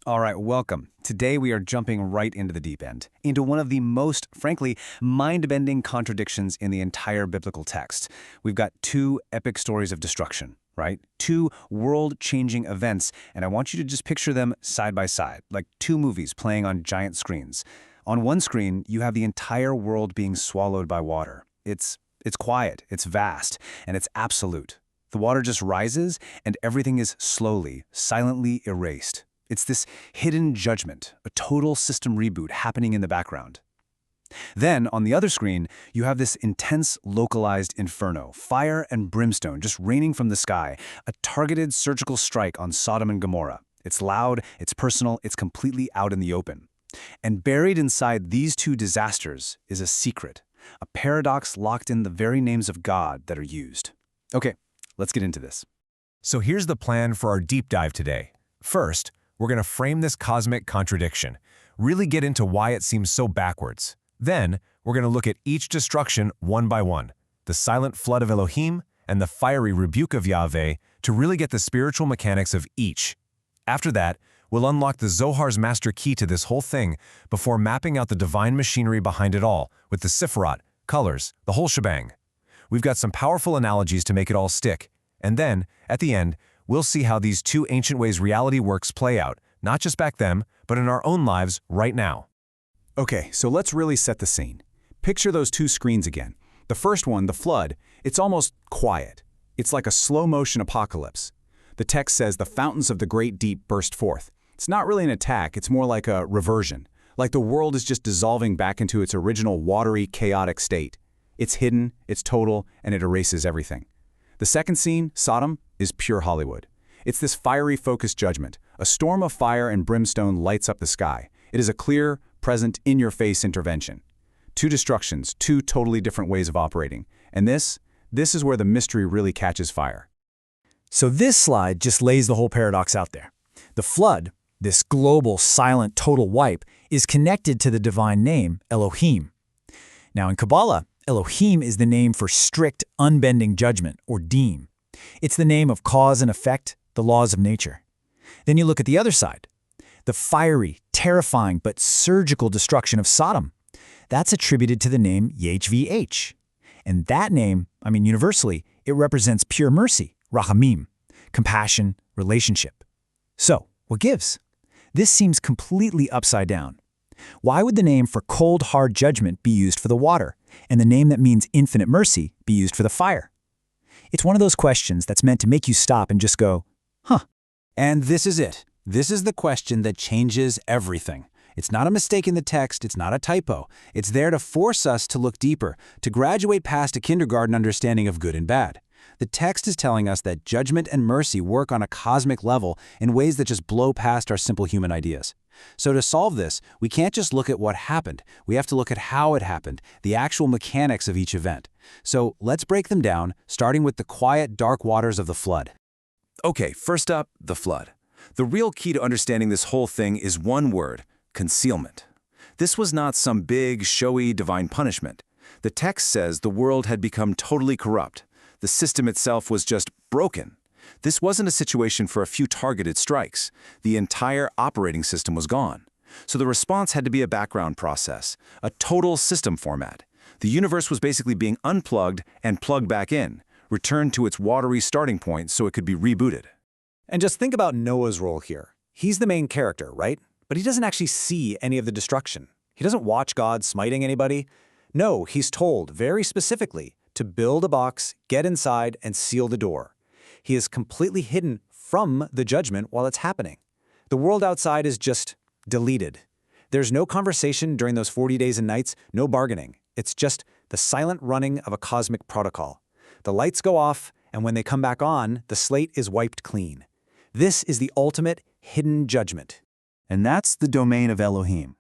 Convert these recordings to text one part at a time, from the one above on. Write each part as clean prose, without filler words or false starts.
All right, welcome. Today we are jumping right into the deep end, into one of the most, frankly, mind-bending contradictions in the entire biblical text. We've got two epic stories of destruction, right? Two world-changing events, and I want you to just picture them side by side, like two movies playing on giant screens. On one screen, you have the entire world being swallowed by water. It's quiet, it's vast, and it's absolute. The water just rises, and everything is slowly, silently erased. It's this hidden judgment, a total system reboot happening in the background. Then, on the other screen, you have this intense, localized inferno, fire and brimstone just raining from the sky, a targeted surgical strike on Sodom and Gomorrah. It's loud, it's personal, it's completely out in the open. And buried inside these two disasters is a secret, a paradox locked in the very names of God that are used. Okay, let's get into this. So here's the plan for our deep dive today. First, we're going to frame this cosmic contradiction, really get into why it seems so backwards. Then, we're going to look at each destruction one by one, the silent flood of Elohim and the fiery rebuke of Yahweh, to really get the spiritual mechanics of each. After that, we'll unlock the Zohar's master key to this whole thing before mapping out the divine machinery behind it all with the Sefirot, colors, the whole shebang. We've got some powerful analogies to make it all stick. And then, at the end, we'll see how these two ancient ways reality works play out, not just back then, but in our own lives right now. Okay, so let's really set the scene. Picture those two screens again. The first one, the flood, it's almost quiet. It's like a slow-motion apocalypse. The text says the fountains of the great deep burst forth. It's not really an attack, it's more like a reversion. Like the world is just dissolving back into its original watery, chaotic state. It's hidden, it's total, and it erases everything. The second scene, Sodom, is pure Hollywood. It's this fiery, focused judgment. A storm of fire and brimstone lights up the sky. It is a clear, present, in-your-face intervention. Two destructions, two totally different ways of operating. And this is where the mystery really catches fire. So this slide just lays the whole paradox out there. The flood, this global, silent, total wipe, is connected to the divine name, Elohim. Now in Kabbalah, Elohim is the name for strict, unbending judgment, or deen. It's the name of cause and effect, the laws of nature. Then you look at the other side, the fiery, terrifying, but surgical destruction of Sodom. That's attributed to the name YHVH. And that name, universally, it represents pure mercy, rachamim, compassion, relationship. So, what gives? This seems completely upside down. Why would the name for cold, hard judgment be used for the water, and the name that means infinite mercy be used for the fire? It's one of those questions that's meant to make you stop and just go, huh. And this is it. This is the question that changes everything. It's not a mistake in the text, it's not a typo. It's there to force us to look deeper, to graduate past a kindergarten understanding of good and bad. The text is telling us that judgment and mercy work on a cosmic level in ways that just blow past our simple human ideas. So to solve this, we can't just look at what happened. We have to look at how it happened, the actual mechanics of each event. So let's break them down, starting with the quiet, dark waters of the flood. Okay, first up, the flood. The real key to understanding this whole thing is one word: concealment. This was not some big, showy, divine punishment. The text says the world had become totally corrupt. The system itself was just broken. This wasn't a situation for a few targeted strikes. The entire operating system was gone. So the response had to be a background process, a total system format. The universe was basically being unplugged and plugged back in, returned to its watery starting point so it could be rebooted. And just think about Noah's role here. He's the main character, right? But he doesn't actually see any of the destruction. He doesn't watch God smiting anybody. No, he's told very specifically to build a box, get inside, and seal the door. He is completely hidden from the judgment while it's happening. The world outside is just deleted. There's no conversation during those 40 days and nights, no bargaining. It's just the silent running of a cosmic protocol. The lights go off, and when they come back on, the slate is wiped clean. This is the ultimate hidden judgment. And that's the domain of Elohim.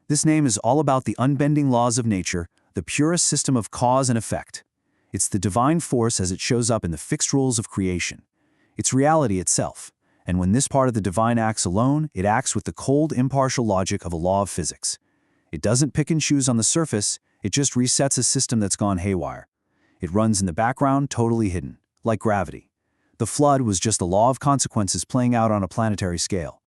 This name is all about the unbending laws of nature, the purest system of cause and effect. It's the divine force as it shows up in the fixed rules of creation. It's reality itself, and when this part of the divine acts alone, it acts with the cold, impartial logic of a law of physics. It doesn't pick and choose on the surface, it just resets a system that's gone haywire. It runs in the background, totally hidden, like gravity. The flood was just the law of consequences playing out on a planetary scale.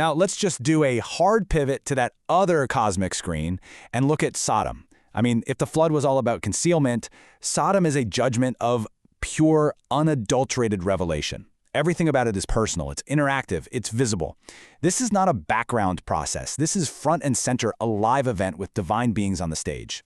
Now, let's just do a hard pivot to that other cosmic screen and look at Sodom. I mean, if the flood was all about concealment, Sodom is a judgment of pure, unadulterated revelation. Everything about it is personal, it's interactive, it's visible. This is not a background process. This is front and center, a live event with divine beings on the stage.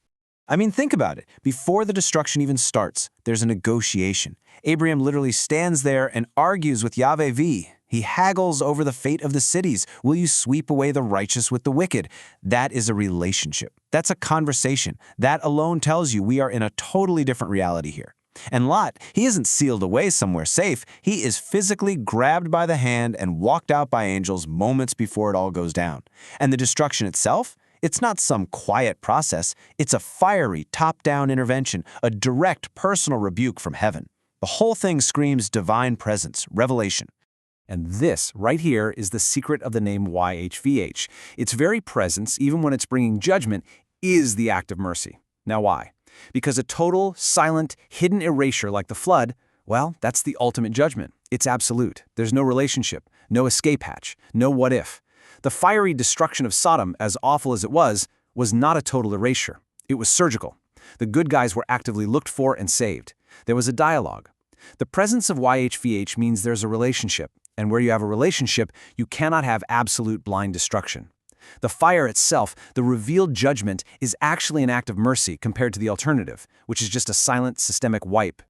I mean, think about it. Before the destruction even starts, there's a negotiation. Abraham literally stands there and argues with YHVH. He haggles over the fate of the cities. Will you sweep away the righteous with the wicked? That is a relationship. That's a conversation. That alone tells you we are in a totally different reality here. And Lot, he isn't sealed away somewhere safe. He is physically grabbed by the hand and walked out by angels moments before it all goes down. And the destruction itself? It's not some quiet process. It's a fiery, top-down intervention, a direct personal rebuke from heaven. The whole thing screams divine presence, revelation. And this, right here, is the secret of the name YHVH. Its very presence, even when it's bringing judgment, is the act of mercy. Now why? Because a total, silent, hidden erasure like the flood, well, that's the ultimate judgment. It's absolute. There's no relationship, no escape hatch, no what if. The fiery destruction of Sodom, as awful as it was not a total erasure. It was surgical. The good guys were actively looked for and saved. There was a dialogue. The presence of YHVH means there's a relationship, and where you have a relationship, you cannot have absolute blind destruction. The fire itself, the revealed judgment, is actually an act of mercy compared to the alternative, which is just a silent, systemic wipe.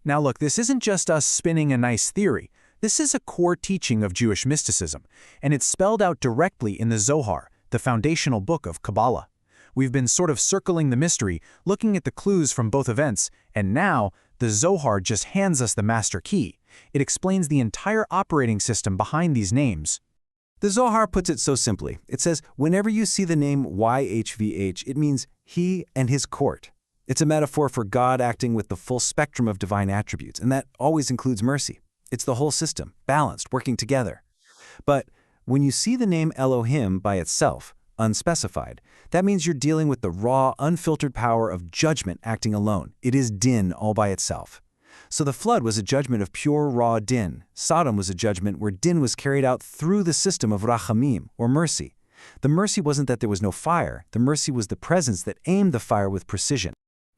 Now look, this isn't just us spinning a nice theory. This is a core teaching of Jewish mysticism, and it's spelled out directly in the Zohar, the foundational book of Kabbalah. We've been sort of circling the mystery, looking at the clues from both events, and now the Zohar just hands us the master key. It explains the entire operating system behind these names. The Zohar puts it so simply. It says, whenever you see the name YHVH, it means he and his court. It's a metaphor for God acting with the full spectrum of divine attributes, and that always includes mercy. It's the whole system, balanced, working together. But when you see the name Elohim by itself, unspecified, that means you're dealing with the raw, unfiltered power of judgment acting alone. It is din all by itself. So the flood was a judgment of pure, raw din. Sodom was a judgment where din was carried out through the system of rachamim, or mercy. The mercy wasn't that there was no fire. The mercy was the presence that aimed the fire with precision.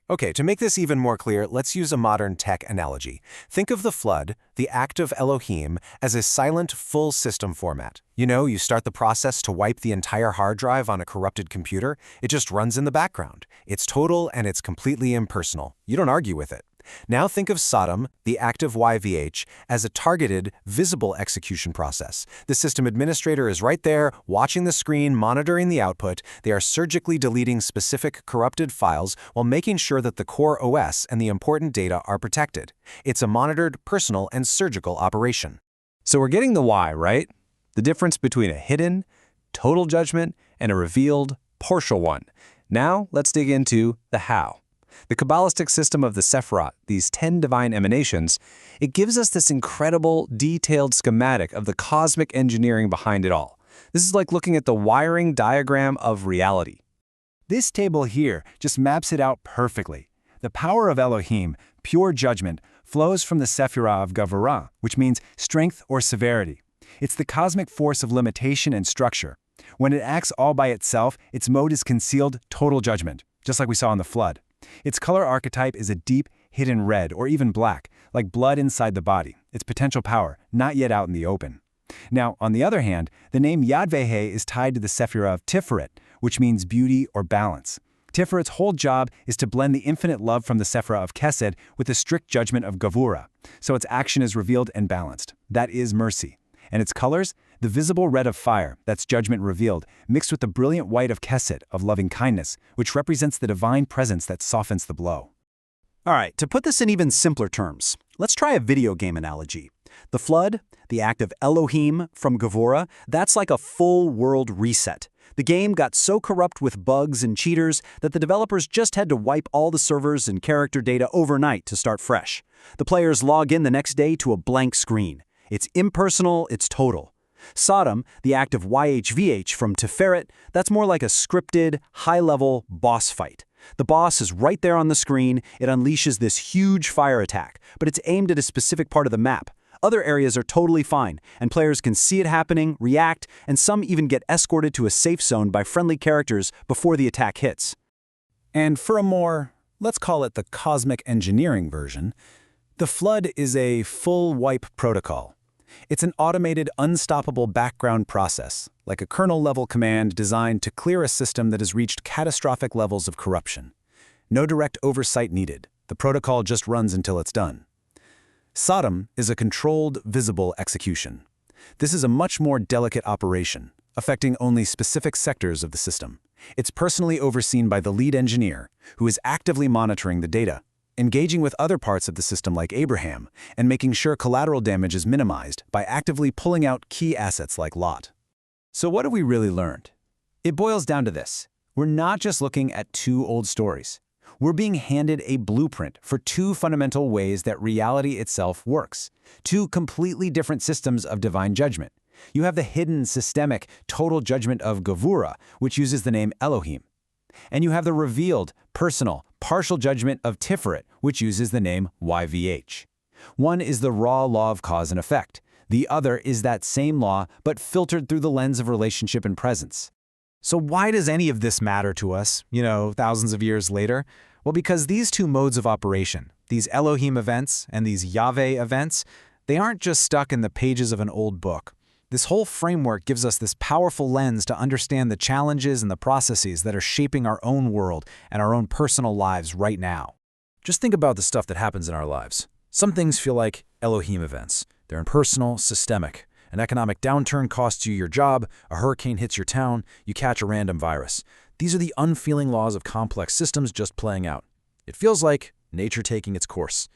Okay, to make this even more clear, let's use a modern tech analogy. Think of the flood, the act of Elohim, as a silent, full system format. You know, you start the process to wipe the entire hard drive on a corrupted computer. It just runs in the background. It's total and it's completely impersonal. You don't argue with it. Now think of Sodom, the act of YHVH, as a targeted, visible execution process. The system administrator is right there, watching the screen, monitoring the output. They are surgically deleting specific corrupted files while making sure that the core OS and the important data are protected. It's a monitored, personal, and surgical operation. So we're getting the why, right? The difference between a hidden, total judgment and a revealed, partial one. Now let's dig into the how. The Kabbalistic system of the Sefirot, these 10 divine emanations, it gives us this incredible, detailed schematic of the cosmic engineering behind it all. This is like looking at the wiring diagram of reality. This table here just maps it out perfectly. The power of Elohim, pure judgment, flows from the Sefirah of Gavurah, which means strength or severity. It's the cosmic force of limitation and structure. When it acts all by itself, its mode is concealed total judgment, just like we saw in the flood. Its color archetype is a deep, hidden red or even black, like blood inside the body. Its potential power, not yet out in the open. Now, on the other hand, the name YHVH is tied to the Sefirah of Tiferet, which means beauty or balance. Tiferet's whole job is to blend the infinite love from the Sefirah of Kesed with the strict judgment of Gavura, so its action is revealed and balanced. That is mercy. And its colors? The visible red of fire, that's judgment revealed, mixed with the brilliant white of Kesed, of loving kindness, which represents the divine presence that softens the blow. All right, to put this in even simpler terms, let's try a video game analogy. The flood, the act of Elohim from Gavura, that's like a full world reset. The game got so corrupt with bugs and cheaters that the developers just had to wipe all the servers and character data overnight to start fresh. The players log in the next day to a blank screen. It's impersonal, it's total. Sodom, the act of YHVH from Tiferet, that's more like a scripted, high-level boss fight. The boss is right there on the screen. It unleashes this huge fire attack, but it's aimed at a specific part of the map, Other areas are totally fine, and players can see it happening, react, and some even get escorted to a safe zone by friendly characters before the attack hits. And for a more, let's call it the cosmic engineering version, the Flood is a full wipe protocol. It's an automated, unstoppable background process, like a kernel-level command designed to clear a system that has reached catastrophic levels of corruption. No direct oversight needed. The protocol just runs until it's done. Sodom is a controlled, visible execution. This is a much more delicate operation, affecting only specific sectors of the system. It's personally overseen by the lead engineer, who is actively monitoring the data, engaging with other parts of the system like Abraham, and making sure collateral damage is minimized by actively pulling out key assets like Lot. So what have we really learned? It boils down to this. We're not just looking at two old stories. We're being handed a blueprint for two fundamental ways that reality itself works, two completely different systems of divine judgment. You have the hidden, systemic, total judgment of Gevurah, which uses the name Elohim. And you have the revealed, personal, partial judgment of Tiferet, which uses the name YHVH. One is the raw law of cause and effect. The other is that same law, but filtered through the lens of relationship and presence. So why does any of this matter to us, thousands of years later? Well, because these two modes of operation, these Elohim events and these Yahweh events, they aren't just stuck in the pages of an old book. This whole framework gives us this powerful lens to understand the challenges and the processes that are shaping our own world and our own personal lives right now. Just think about the stuff that happens in our lives. Some things feel like Elohim events. They're impersonal, systemic. An economic downturn costs you your job, a hurricane hits your town, you catch a random virus. These are the unfeeling laws of complex systems just playing out. It feels like nature taking its course.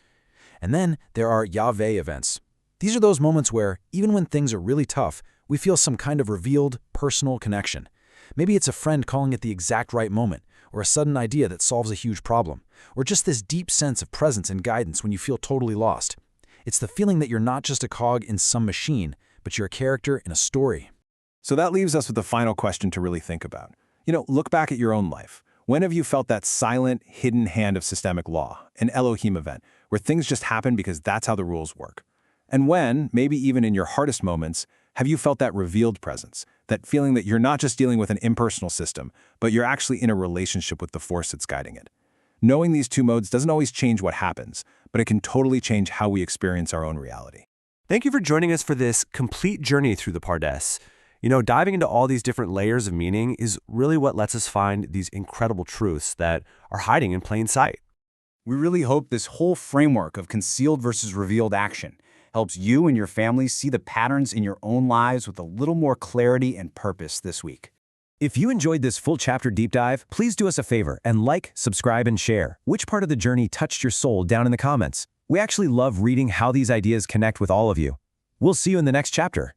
And then there are Yahweh events. These are those moments where, even when things are really tough, we feel some kind of revealed, personal connection. Maybe it's a friend calling at the exact right moment, or a sudden idea that solves a huge problem, or just this deep sense of presence and guidance when you feel totally lost. It's the feeling that you're not just a cog in some machine, but you're a character in a story. So that leaves us with the final question to really think about. Look back at your own life. When have you felt that silent, hidden hand of systemic law, an Elohim event, where things just happen because that's how the rules work? And when, maybe even in your hardest moments, have you felt that revealed presence, that feeling that you're not just dealing with an impersonal system, but you're actually in a relationship with the force that's guiding it? Knowing these two modes doesn't always change what happens, but it can totally change how we experience our own reality. Thank you for joining us for this complete journey through the Pardes. Diving into all these different layers of meaning is really what lets us find these incredible truths that are hiding in plain sight. We really hope this whole framework of concealed versus revealed action helps you and your family see the patterns in your own lives with a little more clarity and purpose this week. If you enjoyed this full chapter deep dive, please do us a favor and like, subscribe, and share. Which part of the journey touched your soul down in the comments? We actually love reading how these ideas connect with all of you. We'll see you in the next chapter.